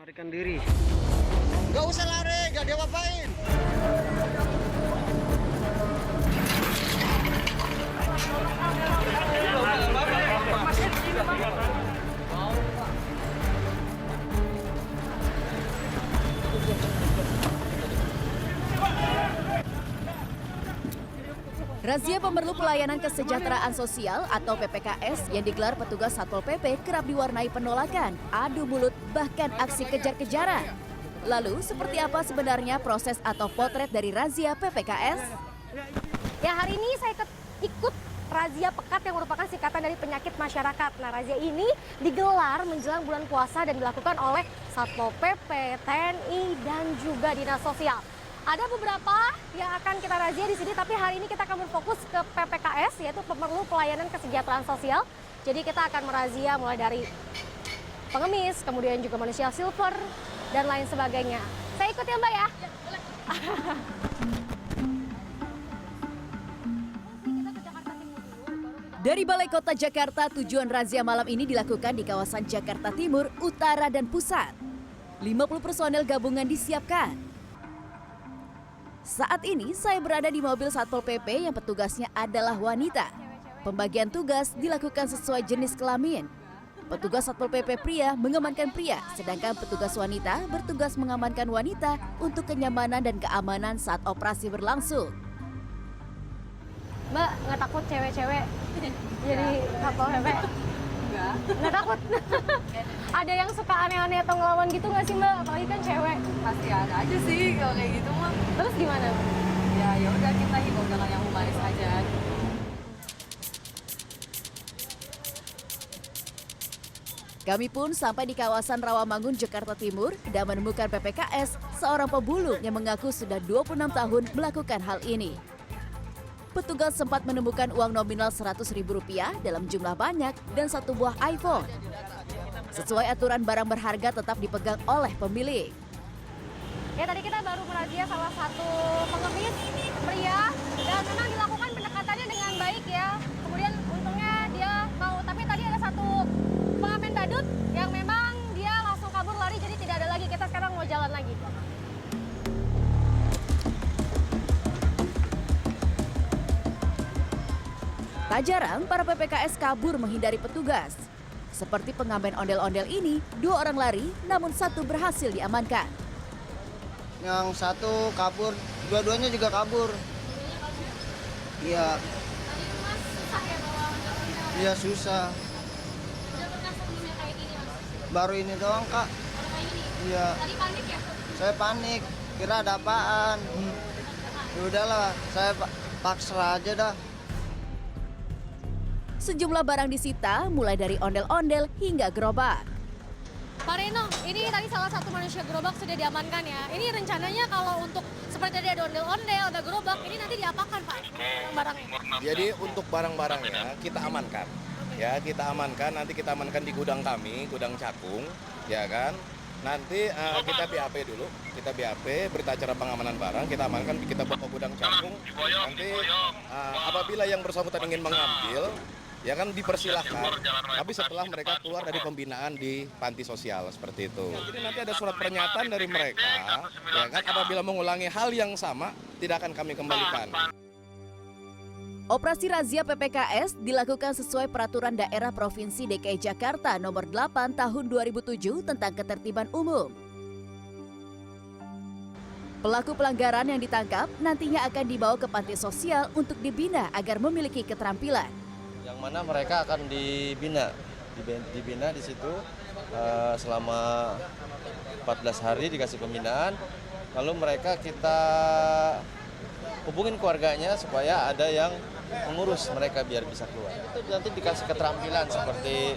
Melarikan diri. Gak usah lari, gak dia apa-apain. Razia Pemerlu Pelayanan Kesejahteraan Sosial atau PPKS yang digelar petugas Satpol PP kerap diwarnai penolakan, adu mulut, bahkan aksi kejar-kejaran. Lalu, seperti apa sebenarnya proses atau potret dari razia PPKS? Ya, hari ini saya ikut razia pekat yang merupakan singkatan dari penyakit masyarakat. Nah, razia ini digelar menjelang bulan puasa dan dilakukan oleh Satpol PP, TNI, dan juga Dinas Sosial. Ada beberapa yang akan kita razia di sini, tapi hari ini kita akan berfokus ke PPKS, yaitu Pemerlu Pelayanan Kesejahteraan Sosial. Jadi kita akan merazia mulai dari pengemis, kemudian juga manusia silver, dan lain sebagainya. Saya ikut ya Mbak ya? Dari Balai Kota Jakarta, tujuan razia malam ini dilakukan di kawasan Jakarta Timur, Utara, dan Pusat. 50 personel gabungan disiapkan. Saat ini saya berada di mobil Satpol PP yang petugasnya adalah wanita. Pembagian tugas dilakukan sesuai jenis kelamin. Petugas Satpol PP pria mengamankan pria, sedangkan petugas wanita bertugas mengamankan wanita untuk kenyamanan dan keamanan saat operasi berlangsung. Mbak, nggak takut cewek-cewek jadi Satpol PP? Nggak takut? Ada yang suka aneh-aneh atau ngelawan gitu nggak sih Mbak? Apalagi kan cewek. Pasti ada aja sih kalau kayak gitu mah. Terus gimana? Ya udah kita himbau dengan yang humanis aja. Kami pun sampai di kawasan Rawamangun, Jakarta Timur dan menemukan PPKS, seorang pemulung yang mengaku sudah 26 tahun melakukan hal ini. Petugas sempat menemukan uang nominal Rp100.000 dalam jumlah banyak dan satu buah iPhone. Sesuai aturan, barang berharga tetap dipegang oleh pemilik. Ya, tadi kita baru merazia salah satu pengemis pria dan memang dilakukan pendekatannya dengan baik ya. Kemudian untungnya dia mau, tapi tadi ada satu pengamen badut yang memang dia langsung kabur lari, jadi tidak ada lagi. Kita sekarang mau jalan lagi. Tak jarang para PPKS kabur menghindari petugas. Seperti pengamen ondel-ondel ini, 2 orang lari namun 1 berhasil diamankan. Yang satu kabur, dua-duanya juga kabur. Iya. Iya susah. Baru ini doang Kak. Iya. Tadi panik ya? Saya panik, kira ada apaan. Ya udahlah, saya paksa aja dah. Sejumlah barang disita, mulai dari ondel-ondel hingga gerobak. Pak Reno, ini tadi salah satu manusia gerobak sudah diamankan ya. Ini rencananya kalau untuk seperti tadi ada ondel-ondel, ada gerobak, ini nanti diapakan Pak barangnya? Jadi untuk barang-barangnya kita amankan. Ya, kita amankan, nanti kita amankan di gudang kami, gudang Cakung, ya kan. Nanti kita BAP dulu, kita BAP, berita acara pengamanan barang, kita amankan, kita bawa ke gudang Cakung. Nanti apabila yang bersangkutan ingin mengambil, ya kan dipersilahkan, tapi setelah mereka keluar dari pembinaan di panti sosial seperti itu. Jadi nanti ada surat pernyataan dari mereka, ya kan apabila mengulangi hal yang sama tidak akan kami kembalikan. Operasi razia PPKS dilakukan sesuai Peraturan Daerah Provinsi DKI Jakarta Nomor 8 Tahun 2007 tentang Ketertiban Umum. Pelaku pelanggaran yang ditangkap nantinya akan dibawa ke panti sosial untuk dibina agar memiliki keterampilan. Yang mana mereka akan dibina di situ selama 14 hari dikasih pembinaan, lalu mereka kita hubungin keluarganya supaya ada yang mengurus mereka biar bisa keluar. Itu nanti dikasih keterampilan seperti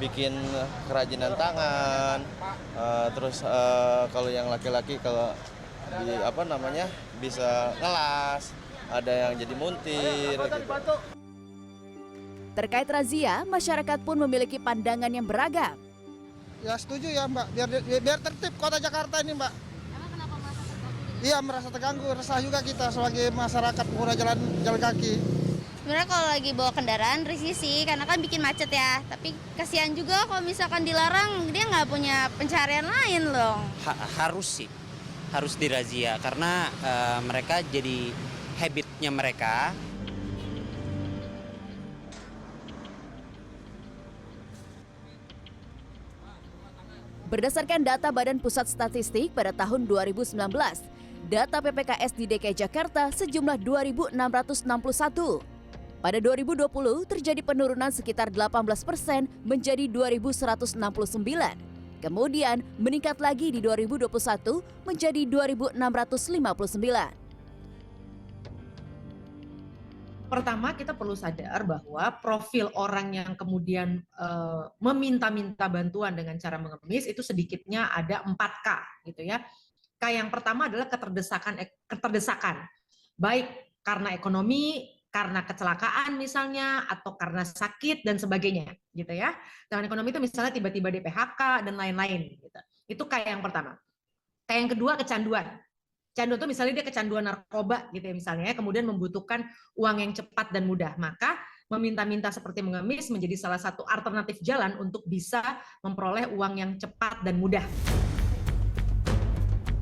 bikin kerajinan tangan, terus kalau yang laki-laki kalau bisa ngelas, ada yang jadi muntir gitu. Terkait razia, masyarakat pun memiliki pandangan yang beragam. Ya setuju ya Mbak, biar tertib kota Jakarta ini Mbak. Emang kenapa merasa terganggu? Iya merasa terganggu, resah juga kita sebagai masyarakat pengguna jalan kaki. Sebenarnya kalau lagi bawa kendaraan risih sih, karena kan bikin macet ya. Tapi kasihan juga kalau misalkan dilarang, dia nggak punya pencarian lain loh. Harus sih, harus dirazia karena mereka jadi habitnya mereka. Berdasarkan data Badan Pusat Statistik pada tahun 2019, data PPKS di DKI Jakarta sejumlah 2.661. Pada 2020 terjadi penurunan sekitar 18% menjadi 2.169. Kemudian meningkat lagi di 2021 menjadi 2.659. Pertama, kita perlu sadar bahwa profil orang yang kemudian meminta-minta bantuan dengan cara mengemis itu sedikitnya ada 4K gitu ya. K yang pertama adalah keterdesakan. Baik karena ekonomi, karena kecelakaan misalnya, atau karena sakit dan sebagainya gitu ya. Dengan ekonomi itu misalnya tiba-tiba di PHK dan lain-lain gitu. Itu K yang pertama. K yang kedua kecanduan. Candu itu misalnya dia kecanduan narkoba gitu ya misalnya, kemudian membutuhkan uang yang cepat dan mudah. Maka meminta-minta seperti mengemis menjadi salah satu alternatif jalan untuk bisa memperoleh uang yang cepat dan mudah.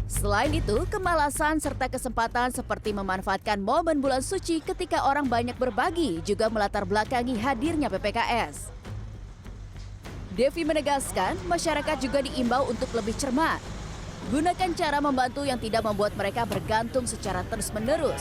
Selain itu, kemalasan serta kesempatan seperti memanfaatkan momen bulan suci ketika orang banyak berbagi juga melatar belakangi hadirnya PPKS. Devi menegaskan, masyarakat juga diimbau untuk lebih cermat. Gunakan cara membantu yang tidak membuat mereka bergantung secara terus-menerus.